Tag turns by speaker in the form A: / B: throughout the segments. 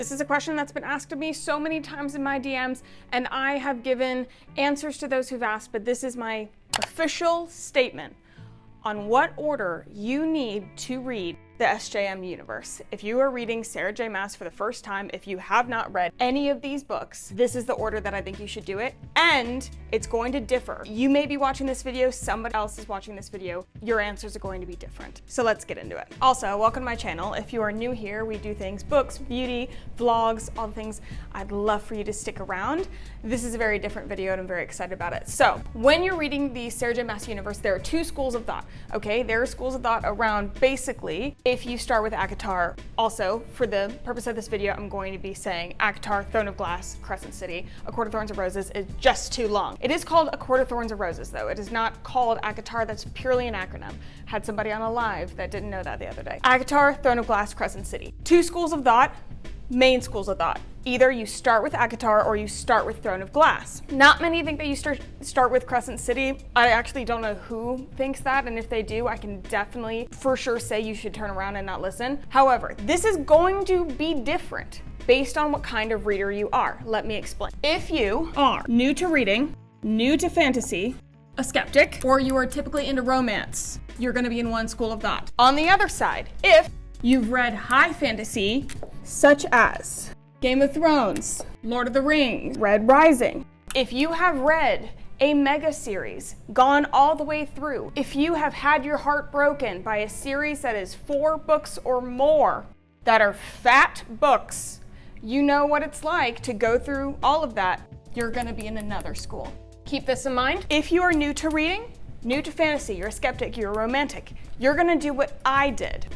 A: This is a question that's been asked of me so many times in my DMs, and I have given answers to those who've asked, but this is my official statement on what order you need to read the SJM universe. If you are reading Sarah J Maas for the first time, if you have not read any of these books, this is the order that I think you should do it, and it's going to differ. You may be watching this video, somebody else is watching this video, your answers are going to be different. So let's get into it. Also, welcome to my channel. If you are new here, we do things, books, beauty, vlogs, all the things. I'd love for you to stick around. This is a very different video and I'm very excited about it. So, when you're reading the Sarah J Maas universe, there are two schools of thought, okay? There are schools of thought around basically, if you start with ACOTAR, also for the purpose of this video, I'm going to be saying ACOTAR, Throne of Glass, Crescent City. A Court of Thorns and Roses is just too long. It is called A Court of Thorns and Roses though. It is not called ACOTAR, that's purely an acronym. Had somebody on a live that didn't know that the other day. ACOTAR, Throne of Glass, Crescent City. Two schools of thought, main schools of thought. Either you start with ACOTAR or you start with Throne of Glass. Not many think that you start with Crescent City. I actually don't know who thinks that, and if they do, I can definitely for sure say you should turn around and not listen. However, this is going to be different based on what kind of reader you are. Let me explain. If you are new to reading, new to fantasy, a skeptic, or you are typically into romance, you're going to be in one school of thought. On the other side, if you've read high fantasy, such as Game of Thrones, Lord of the Rings, Red Rising. If you have read a mega series, gone all the way through, if you have had your heart broken by a series that is 4 books or more, that are fat books, you know what it's like to go through all of that, you're gonna be in another school. Keep this in mind. If you are new to reading, new to fantasy, you're a skeptic, you're a romantic, you're gonna do what I did,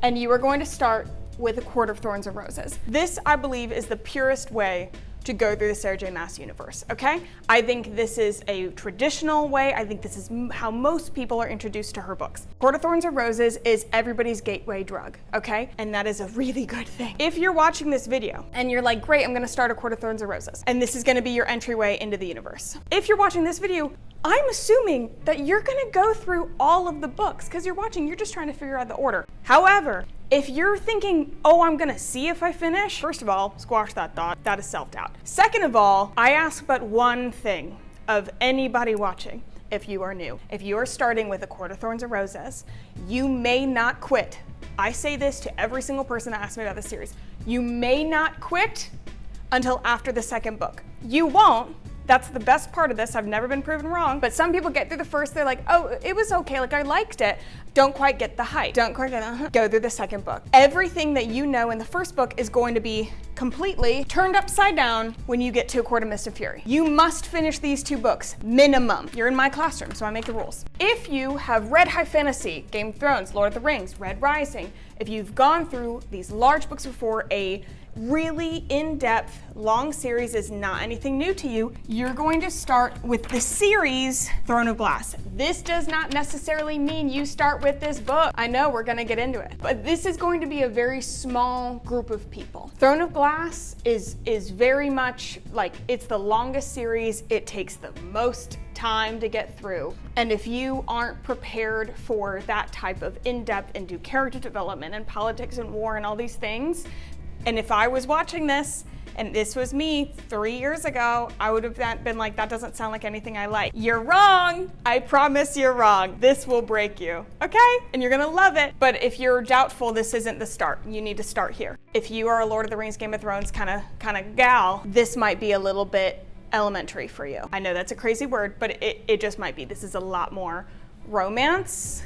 A: and you are going to start with A Court of Thorns and Roses. This, I believe, is the purest way to go through the Sarah J Maas universe, okay? I think this is a traditional way. I think this is how most people are introduced to her books. Court of Thorns and Roses is everybody's gateway drug, okay? And that is a really good thing. If you're watching this video and you're like, great, I'm gonna start A Court of Thorns and Roses, and this is gonna be your entryway into the universe. If you're watching this video, I'm assuming that you're gonna go through all of the books because you're watching, you're just trying to figure out the order. However, if you're thinking, oh, I'm gonna see if I finish, first of all, squash that thought. That is self-doubt. Second of all, I ask but one thing of anybody watching if you are new. If you are starting with A Court of Thorns and Roses, you may not quit. I say this to every single person that asks me about this series. You may not quit until after the second book. You won't. That's the best part of this. I've never been proven wrong. But some people get through the first, they're like, oh, it was okay, like I liked it. Don't quite get the hype. Don't quite get Go through the second book. Everything that you know in the first book is going to be completely turned upside down when you get to A Court of Mist and Fury. You must finish these 2 books, minimum. You're in my classroom, so I make the rules. If you have read high fantasy, Game of Thrones, Lord of the Rings, Red Rising, if you've gone through these large books before, a really in-depth, long series is not anything new to you, you're going to start with the series Throne of Glass. This does not necessarily mean you start with this book. I know we're gonna get into it, but this is going to be a very small group of people. Throne of Glass is very much like, it's the longest series, it takes the most time to get through. And if you aren't prepared for that type of in-depth into character development and politics and war and all these things, and if I was watching this, and this was me 3 years ago, I would have been like, that doesn't sound like anything I like. You're wrong. I promise you're wrong. This will break you, okay? And you're gonna love it. But if you're doubtful, this isn't the start. You need to start here. If you are a Lord of the Rings, Game of Thrones kind of gal, this might be a little bit elementary for you. I know that's a crazy word, but it just might be. This is a lot more romance,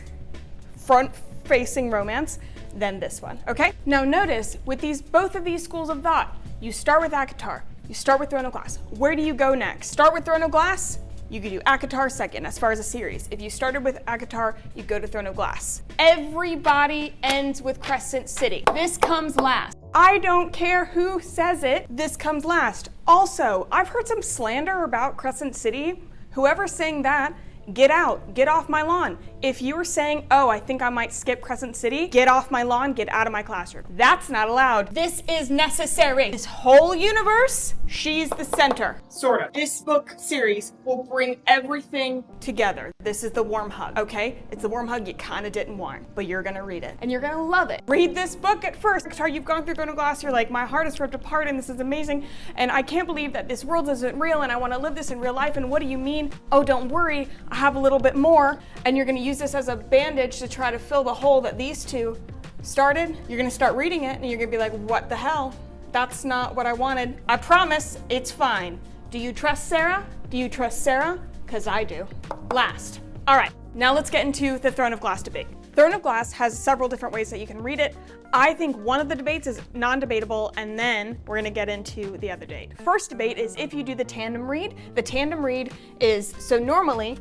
A: front-facing romance, than this one, okay? Now notice, with both of these schools of thought, you start with ACOTAR, you start with Throne of Glass. Where do you go next? Start with Throne of Glass, you could do ACOTAR second as far as a series. If you started with ACOTAR, you go to Throne of Glass. Everybody ends with Crescent City. This comes last. I don't care who says it, this comes last. Also, I've heard some slander about Crescent City. Whoever's saying that, get out, get off my lawn. if you were saying, oh, I think I might skip Crescent City, get off my lawn, get out of my classroom. That's not allowed. This is necessary. This whole universe, she's the center. Sort of. This book series will bring everything together. This is the warm hug, okay? It's the warm hug you kind of didn't want, but you're gonna read it and you're gonna love it. Read this book at first. You've gone through Throne of Glass, you're like, my heart is ripped apart and this is amazing and I can't believe that this world isn't real and I want to live this in real life and what do you mean? Oh, don't worry, I have a little bit more, and you're gonna use this as a bandage to try to fill the hole that these two started. You're gonna start reading it and you're gonna be like, what the hell? That's not what I wanted. I promise it's fine. Do you trust Sarah? Do you trust Sarah? Because I do. Last. All right, now let's get into the Throne of Glass debate. Throne of Glass has several different ways that you can read it. I think one of the debates is non-debatable, and then we're gonna get into the other debate. First debate is if you do the tandem read. The tandem read is, so normally,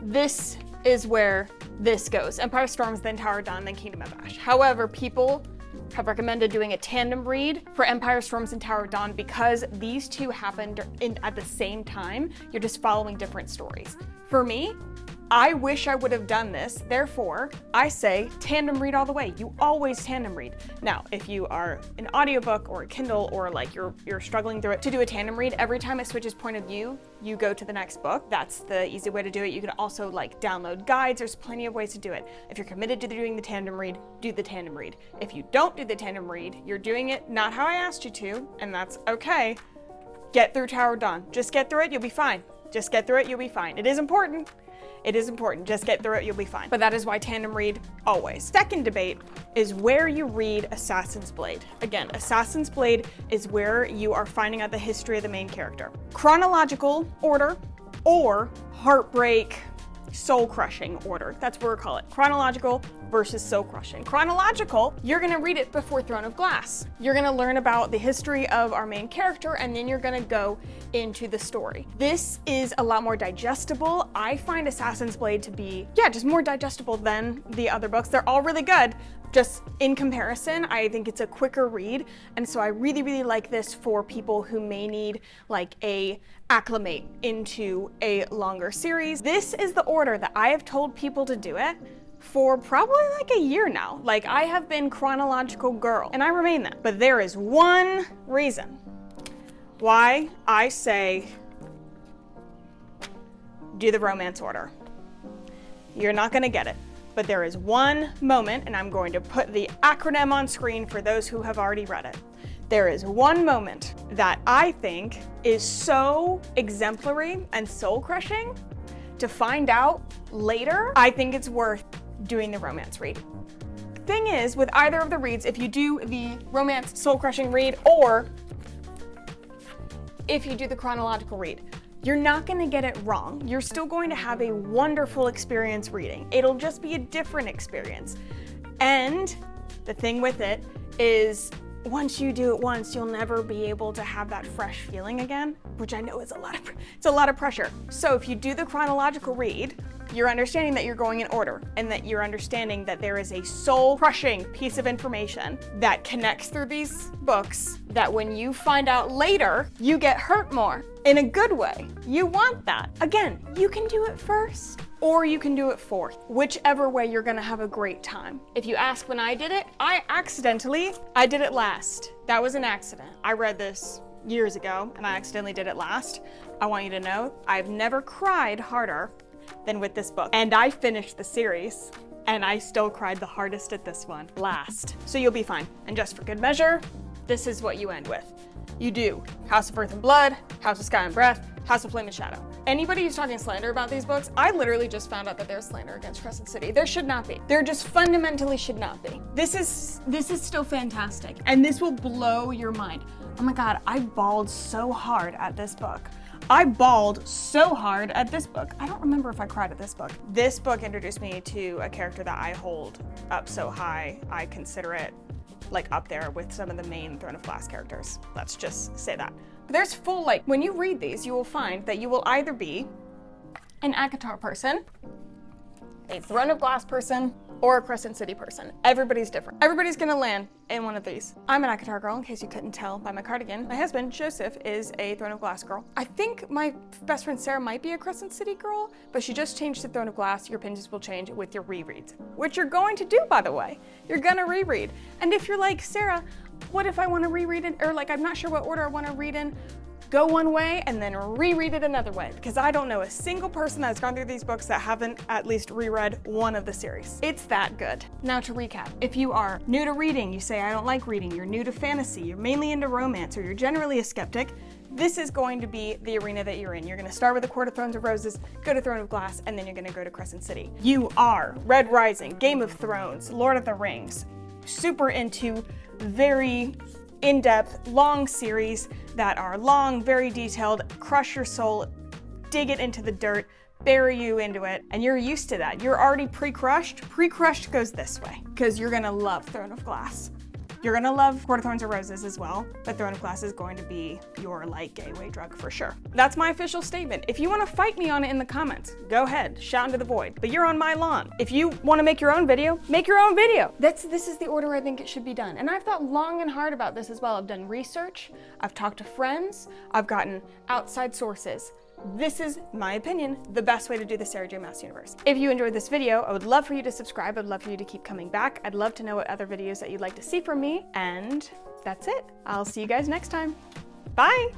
A: this is where this goes. Empire Storms, then Tower of Dawn, then Kingdom of Ash. However, people have recommended doing a tandem read for Empire Storms and Tower of Dawn because these two happened at the same time. You're just following different stories. For me, I wish I would have done this, therefore, I say tandem read all the way. You always tandem read. Now, if you are an audiobook or a Kindle or like you're struggling through it, to do a tandem read, every time it switches point of view, you go to the next book. That's the easy way to do it. You can also like download guides. There's plenty of ways to do it. If you're committed to doing the tandem read, do the tandem read. If you don't do the tandem read, you're doing it not how I asked you to, and that's okay. Get through Tower of Dawn. Just get through it, you'll be fine. Just get through it, you'll be fine. It is important. It is important. Just get through it, you'll be fine. But that is why tandem read always. Second debate is where you read Assassin's Blade. Again, Assassin's Blade is where you are finding out the history of the main character. Chronological order or heartbreak, soul-crushing order. That's what we call it. Chronological versus soul-crushing. Chronological, you're gonna read it before Throne of Glass. You're gonna learn about the history of our main character, and then you're gonna go into the story. This is a lot more digestible. I find Assassin's Blade to be, just more digestible than the other books. They're all really good. Just in comparison, I think it's a quicker read, and so I really, really like this for people who may need like a acclimate into a longer series. This is the order that I have told people to do it for probably like a year now. Like I have been chronological girl, and I remain that. But there is one reason why I say do the romance order. You're not gonna get it. But there is one moment, and I'm going to put the acronym on screen for those who have already read it. There is one moment that I think is so exemplary and soul-crushing to find out later. I think it's worth doing the romance read. Thing is, with either of the reads, if you do the romance soul-crushing read or if you do the chronological read, you're not gonna get it wrong. You're still going to have a wonderful experience reading. It'll just be a different experience. And the thing with it is once you do it once, you'll never be able to have that fresh feeling again, which I know is it's a lot of pressure. So if you do the chronological read, you're understanding that you're going in order and that you're understanding that there is a soul-crushing piece of information that connects through these books that when you find out later, you get hurt more in a good way. You want that. Again, you can do it first or you can do it fourth. Whichever way, you're gonna have a great time. If you ask when I did it, I did it last. That was an accident. I read this years ago and I accidentally did it last. I want you to know, I've never cried harder than with this book. And I finished the series and I still cried the hardest at this one last. So you'll be fine. And just for good measure, this is what you end with. You do House of Earth and Blood, House of Sky and Breath, House of Flame and Shadow. Anybody who's talking slander about these books, I literally just found out that there's slander against Crescent City. There should not be. There just fundamentally should not be. This is still fantastic, and this will blow your mind. Oh my God, I bawled so hard at this book. I bawled so hard at this book. I don't remember if I cried at this book. This book introduced me to a character that I hold up so high. I consider it like up there with some of the main Throne of Glass characters. Let's just say that. But there's full, like, when you read these, you will find that you will either be an ACOTAR person, a Throne of Glass person, or a Crescent City person. Everybody's different. Everybody's gonna land in one of these. I'm an ACOTAR girl, in case you couldn't tell by my cardigan. My husband, Joseph, is a Throne of Glass girl. I think my best friend Sarah might be a Crescent City girl, but she just changed to Throne of Glass. Your opinions will change with your rereads, which you're going to do, by the way. You're gonna reread. And if you're like, Sarah, what if I want to reread it, or like I'm not sure what order I want to read in, go one way and then reread it another way, because I don't know a single person that's gone through these books that haven't at least reread one of the series. It's that good. Now to recap, if you are new to reading, you say I don't like reading, you're new to fantasy, you're mainly into romance, or you're generally a skeptic, this is going to be the arena that you're in. You're going to start with the Court of Thrones of Roses, go to Throne of Glass, and then you're going to go to Crescent City. You are Red Rising, Game of Thrones, Lord of the Rings, super into very in-depth, long series that are long, very detailed, crush your soul, dig it into the dirt, bury you into it, and you're used to that. You're already pre-crushed. Pre-crushed goes this way, because you're gonna love Throne of Glass. You're gonna love Court of Thorns of Roses as well, but Throne of Glass is going to be your like gateway drug for sure. That's my official statement. If you wanna fight me on it in the comments, go ahead, shout into the void, but you're on my lawn. If you wanna make your own video, make your own video. This is the order I think it should be done. And I've thought long and hard about this as well. I've done research, I've talked to friends, I've gotten outside sources. This is my opinion, the best way to do the Sarah J Maas universe. If you enjoyed this video, I would love for you to subscribe. I'd love for you to keep coming back. I'd love to know what other videos that you'd like to see from me. And that's it. I'll see you guys next time. Bye.